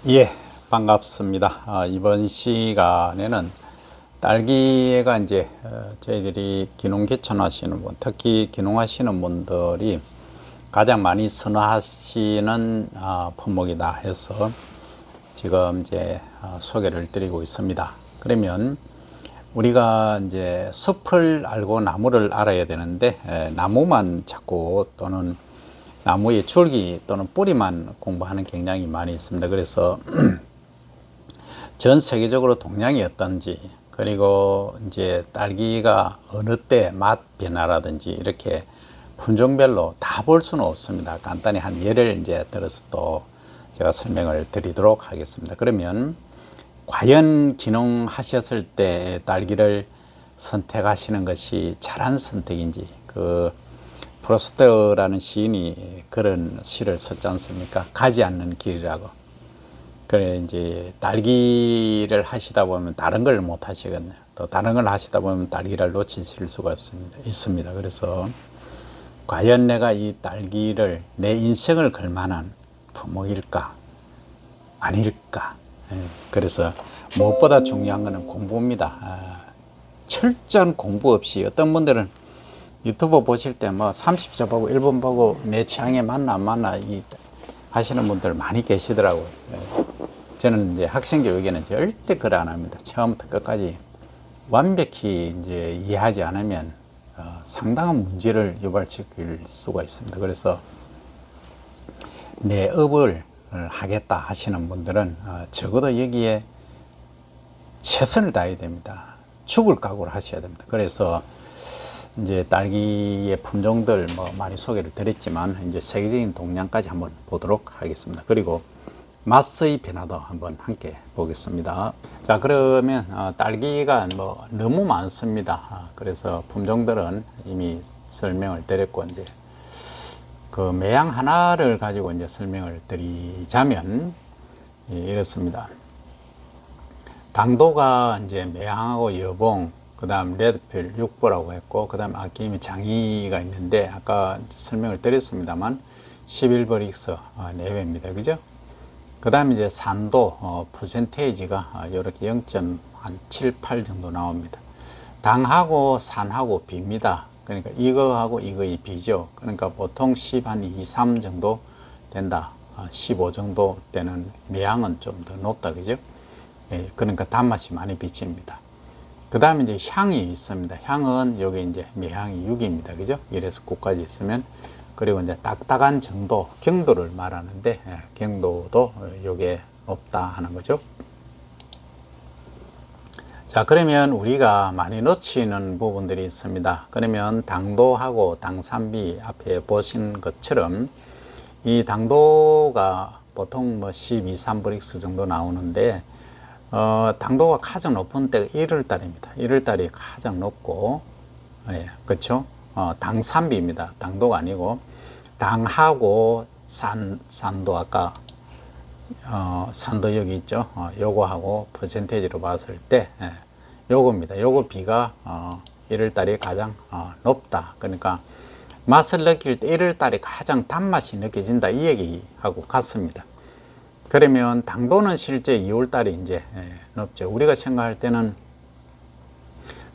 예, 반갑습니다. 이번 시간에는 딸기가 이제 저희들이 귀농 개천하시는 분, 특히 귀농하시는 분들이 가장 많이 선호하시는 품목이다 해서 지금 이제 소개를 드리고 있습니다. 그러면 우리가 이제 숲을 알고 나무를 알아야 되는데 나무만 찾고 또는 나무의 줄기 또는 뿌리만 공부하는 경향이 많이 있습니다. 그래서 전 세계적으로 동향이 어떤지, 그리고 이제 딸기가 어느 때 맛 변화라든지 이렇게 품종별로 다 볼 수는 없습니다. 간단히 한 예를 이제 들어서 또 제가 설명을 드리도록 하겠습니다. 그러면 과연 귀농하셨을 때 딸기를 선택하시는 것이 잘한 선택인지, 프로스트라는 시인이 그런 시를 썼지 않습니까? 가지 않는 길이라고. 그래, 이제 딸기를 하시다 보면 다른 걸 못 하시거든요. 또 다른 걸 하시다 보면 딸기를 놓치실 수가 있습니다. 그래서 과연 내가 이 딸기를 내 인생을 걸 만한 품목일까? 아닐까? 그래서 무엇보다 중요한 것은 공부입니다. 철저한 공부 없이 어떤 분들은 유튜브 보실 때 뭐 30초 보고 1분 보고 내 취향에 맞나 안 맞나 하시는 분들 많이 계시더라고요. 저는 이제 학생 교육에는 절대 그걸 안 합니다. 처음부터 끝까지 완벽히 이제 이해하지 않으면 상당한 문제를 유발시킬 수가 있습니다. 그래서 내 업을 하겠다 하시는 분들은 적어도 여기에 최선을 다해야 됩니다. 죽을 각오를 하셔야 됩니다. 그래서 이제 딸기의 품종들 많이 소개를 드렸지만 이제 세계적인 동향까지 한번 보도록 하겠습니다. 그리고 맛의 변화도 한번 함께 보겠습니다. 자, 그러면 딸기가 너무 많습니다. 그래서 품종들은 이미 설명을 드렸고 이제 그 매양 하나를 가지고 이제 설명을 드리자면 이렇습니다. 당도가 이제 매양하고 여봉, 그 다음 레드필 6보라고 했고, 그 다음 아낌이 장이가 있는데 아까 설명을 드렸습니다만 11브릭스 내외입니다. 그죠? 그 다음 이제 산도 퍼센테이지가 이렇게 0.78 정도 나옵니다. 당하고 산하고 비입니다. 그러니까 이거하고 이거의 비죠. 그러니까 보통 10 한 2, 3 정도 된다. 15 정도 되는 매양은 좀 더 높다. 그죠? 예, 그러니까 단맛이 많이 비칩니다. 그 다음에 이제 향이 있습니다. 향은 여기 이제 매향이 6입니다. 그죠? 1에서 9까지 있으면, 그리고 이제 딱딱한 정도, 경도를 말하는데, 경도도 요게 높다 하는 거죠. 자, 그러면 우리가 많이 놓치는 부분들이 있습니다. 그러면 당도하고 당산비 앞에 보신 것처럼 이 당도가 보통 12, 3브릭스 정도 나오는데, 당도가 가장 높은 때가 1월달입니다. 1월달이 가장 높고, 예, 그렇죠? 당산비입니다. 당도가 아니고, 당하고 산도 아까 산도 여기 있죠. 요거하고 퍼센테이지로 봤을 때 요겁니다. 요거 비가 1월달이 가장 높다. 그러니까 맛을 느낄 때 1월달이 가장 단맛이 느껴진다, 이 얘기하고 같습니다. 그러면 당도는 실제 2월달이 이제 높죠. 우리가 생각할 때는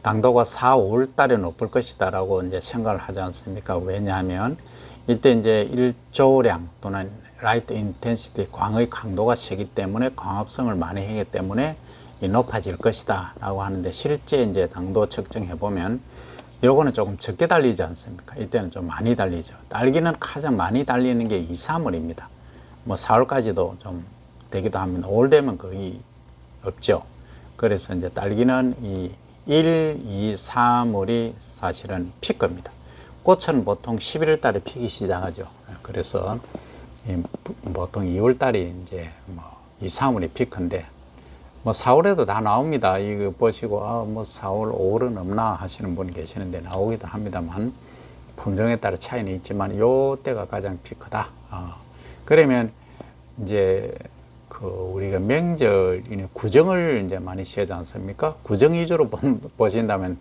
당도가 4, 5월달에 높을 것이다 라고 이제 생각을 하지 않습니까? 왜냐하면 이때 이제 일조량 또는 라이트 인텐시티, 광의 강도가 세기 때문에 광합성을 많이 하기 때문에 높아질 것이다 라고 하는데, 실제 이제 당도 측정해 보면 요거는 조금 적게 달리지 않습니까? 이때는 좀 많이 달리죠. 딸기는 가장 많이 달리는 게 2, 3월입니다. 4월까지도 좀 되기도 합니다. 5월 되면 거의 없죠. 그래서 이제 딸기는 이 1, 2, 3월이 사실은 피크입니다. 꽃은 보통 11월 달에 피기 시작하죠. 그래서 보통 2월 달이 이제 2, 3월이 피크인데 4월에도 다 나옵니다. 이거 보시고 4월, 5월은 없나 하시는 분이 계시는데 나오기도 합니다만 품종에 따라 차이는 있지만 요 때가 가장 피크다. 그러면 이제 우리가 명절 구정을 이제 많이 쉬지 않습니까? 구정 위주로 보신다면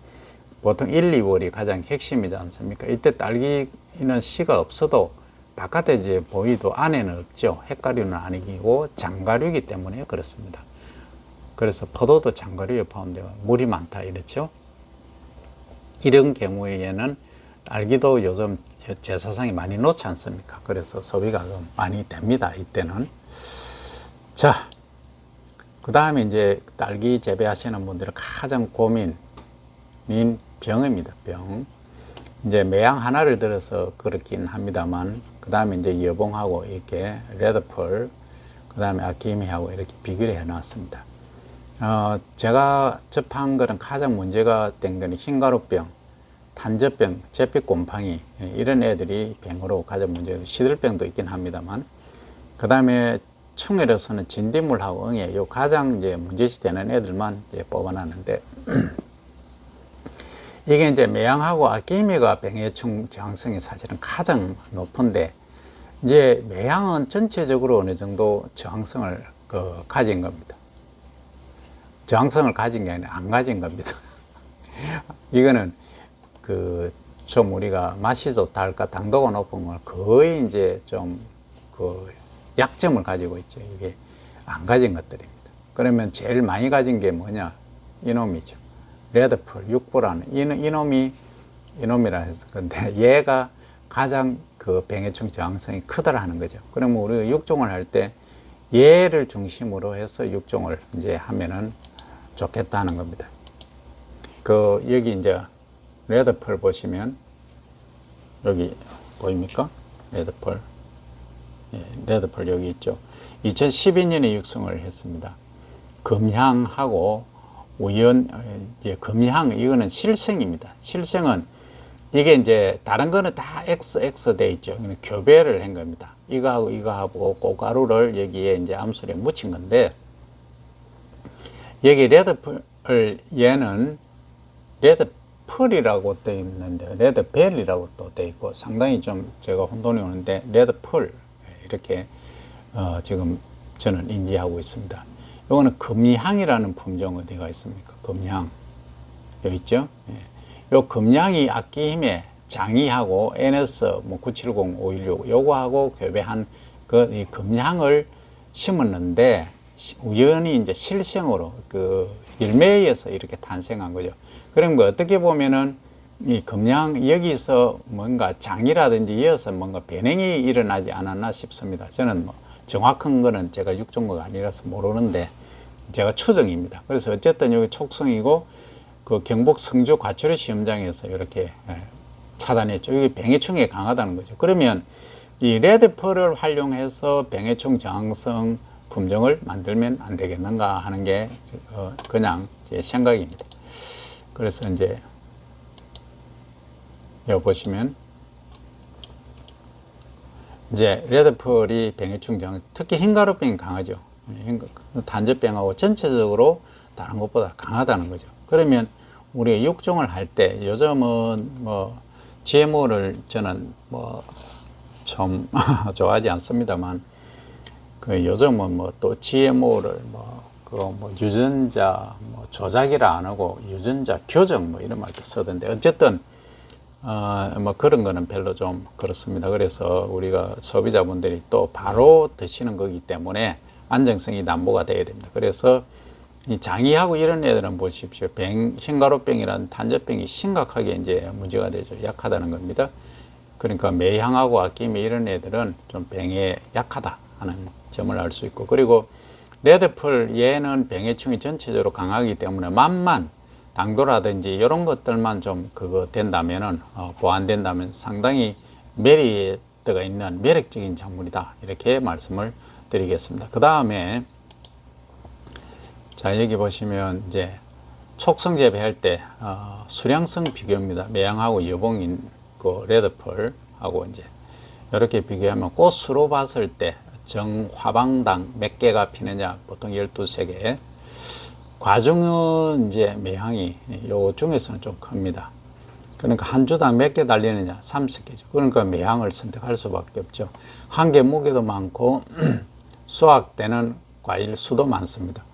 보통 1, 2월이 가장 핵심이지 않습니까? 이때 딸기는 씨가 없어도 바깥에 이제 보이도 안에는 없죠. 핵가류는 아니고 장가류이기 때문에 그렇습니다. 그래서 포도도 장가류에 포함되어 물이 많다 이랬죠. 이런 경우에는 딸기도 요즘 제사상에 많이 넣지 않습니까? 그래서 소비가 좀 많이 됩니다. 이때는. 자, 그 다음에 이제 딸기 재배하시는 분들은 가장 고민인 병입니다. 병. 이제 매양 하나를 들어서 그렇긴 합니다만, 그 다음에 이제 여봉하고 이렇게 레드펄, 그 다음에 아키미하고 이렇게 비교를 해 놨습니다. 제가 접한 거는 가장 문제가 된 거는 흰가루병, 탄저병, 잿빛곰팡이 이런 애들이 병으로 가장 문제고 시들병도 있긴 합니다만, 그 다음에 충혈에서는 진딧물하고 응애 요 가장 이제 문제시 되는 애들만 이제 뽑아놨는데 이게 이제 매양하고 아키미가 병해충 저항성이 사실은 가장 높은데 이제 매양은 전체적으로 어느 정도 저항성을 가진 겁니다. 저항성을 가진 게 아니라 안 가진 겁니다. 이거는 좀 우리가 맛이 좋다 할까 당도가 높은 걸 거의 이제 좀 약점을 가지고 있죠. 이게 안 가진 것들입니다. 그러면 제일 많이 가진 게 뭐냐? 이놈이죠. 레드풀, 육보라는 이놈이라 해서 근데 얘가 가장 병해충 저항성이 크더라 하는 거죠. 그러면 우리가 육종을 할 때 얘를 중심으로 해서 육종을 이제 하면은 좋겠다는 겁니다. 여기 이제 레드펄 보시면 여기 보입니까? 레드펄. 예, 레드펄 여기 있죠. 2012년에 육성을 했습니다. 금향하고 금향 이거는 실생입니다. 실생은 이게 이제 다른 거는 다 X 돼 있죠. 교배를 한 겁니다. 이거하고 꽃가루를 여기에 이제 암술에 묻힌 건데 여기 레드펄 얘는 레드펄이라고 되어 있는데 레드벨이라고 또 되어 있고 상당히 좀 제가 혼돈이 오는데 레드펄 이렇게 지금 저는 인지하고 있습니다. 이거는 금향이라는 품종 어디가 있습니까? 금향 여기 있죠? 예. 요 금향이 악기힘에 장이하고 NS 970, 516 요거하고 교배한 이 금향을 심었는데 우연히 이제 실생으로 열매에 의해서 이렇게 탄생한 거죠. 그럼 어떻게 보면은 이 금양 여기서 뭔가 장이라든지 이어서 뭔가 변형이 일어나지 않았나 싶습니다. 저는 정확한 거는 제가 육종과가 아니라서 모르는데 제가 추정입니다. 그래서 어쨌든 여기 촉성이고 경북 성주 과초리 시험장에서 이렇게 차단했죠. 여기 병해충에 강하다는 거죠. 그러면 이 레드펄을 활용해서 병해충 저항성 품종을 만들면 안 되겠는가 하는 게 그냥 제 생각입니다. 그래서 이제 여기 보시면 이제 레드펄이 병해충 저항, 특히 흰가루병이 강하죠. 단저병하고 전체적으로 다른 것보다 강하다는 거죠. 그러면 우리가 육종을 할 때 요즘은 GMO를 저는 좀 좋아하지 않습니다만 요즘은 또 GMO를 유전자 조작이라 안 하고 유전자 교정 이런 말도 쓰던데 어쨌든 그런 거는 별로 좀 그렇습니다. 그래서 우리가 소비자분들이 또 바로 드시는 거기 때문에 안정성이 담보가 돼야 됩니다. 그래서 이 장이하고 이런 애들은 보십시오. 흰가루병이라는 탄저병이 심각하게 이제 문제가 되죠. 약하다는 겁니다. 그러니까 매향하고 아키미 이런 애들은 좀 병에 약하다 하는 점을 알 수 있고, 그리고 레드펄 얘는 병해충이 전체적으로 강하기 때문에 맛만 당도라든지 이런 것들만 좀 된다면은 보완된다면 상당히 메리트가 있는 매력적인 작물이다 이렇게 말씀을 드리겠습니다. 그 다음에 자 여기 보시면 이제 촉성 재배할 때 수량성 비교입니다. 매양하고 여봉인 레드펄하고 이제 이렇게 비교하면 꽃수로 봤을 때 정화방당 몇 개가 피느냐 보통 12개. 과중은 이제 매향이 요 중에서는 좀 큽니다. 그러니까 한 주당 몇 개 달리느냐 30개죠. 그러니까 매향을 선택할 수밖에 없죠. 한 개 무게도 많고 수확되는 과일 수도 많습니다.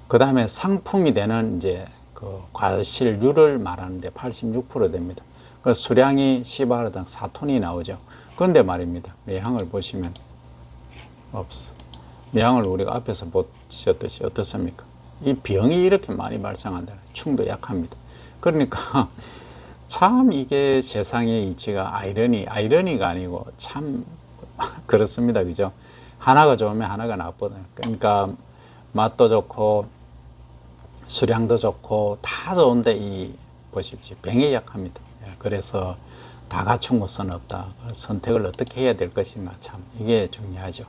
그 다음에 상품이 되는 이제 과실률을 말하는데 86% 됩니다. 그 수량이 10알당 4톤이 나오죠. 그런데 말입니다. 매향을 보시면 없어. 매향을 우리가 앞에서 보셨듯이 어떻습니까? 이 병이 이렇게 많이 발생한다. 충도 약합니다. 그러니까 참 이게 세상의 이치가 아이러니가 아니고 참 그렇습니다. 그죠? 하나가 좋으면 하나가 나쁘다. 그러니까 맛도 좋고 수량도 좋고 다 좋은데 이 보십시오. 병에 약합니다. 그래서 다 갖춘 것은 없다. 선택을 어떻게 해야 될 것인가 참 이게 중요하죠.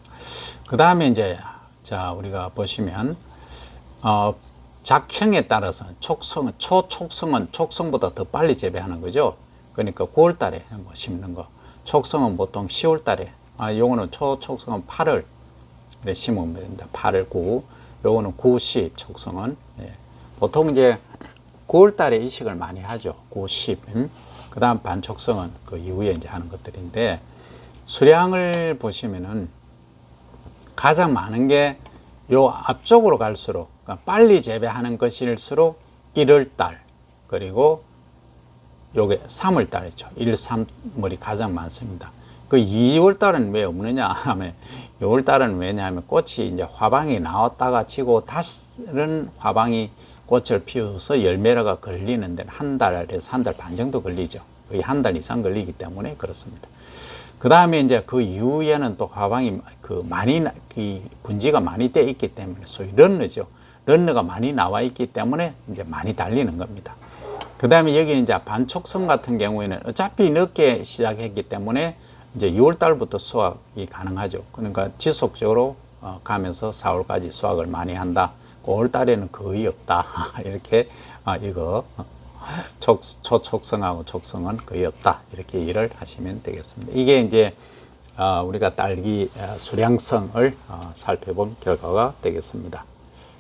그 다음에 이제 자 우리가 보시면 작형에 따라서 촉성은 초촉성은 촉성보다 더 빨리 재배하는 거죠. 그러니까 9월 달에 뭐 심는 거. 촉성은 보통 10월 달에. 요거는 초촉성은 8월 에 심으면 됩니다. 8월 9. 요거는 9, 10 촉성은 보통 이제 9월 달에 이식을 많이 하죠. 9, 10. 그 다음 반촉성은 그 이후에 이제 하는 것들인데 수량을 보시면은 가장 많은 게 요 앞쪽으로 갈수록 그러니까 빨리 재배하는 것일수록 1월 달 그리고 요게 3월 달이죠. 1, 3월이 가장 많습니다. 그 2월 달은 왜 없느냐 하면 6월 달은 왜냐하면 꽃이 이제 화방이 나왔다가 치고 다른 화방이 꽃을 피워서 열매가 걸리는 데는 한 달에서 한 달 반 정도 걸리죠. 거의 한 달 이상 걸리기 때문에 그렇습니다. 그 다음에 이제 그 이후에는 또 화방이 많이 분지가 많이 돼 있기 때문에 소위 런너죠. 런너가 많이 나와 있기 때문에 이제 많이 달리는 겁니다. 그 다음에 여기 이제 반촉성 같은 경우에는 어차피 늦게 시작했기 때문에 이제 6월 달부터 수확이 가능하죠. 그러니까 지속적으로 가면서 4월까지 수확을 많이 한다. 5월 달에는 거의 없다. 이렇게 이거 초촉성하고 촉성은 거의 없다. 이렇게 이해를 하시면 되겠습니다. 이게 이제 우리가 딸기 수량성을 살펴본 결과가 되겠습니다.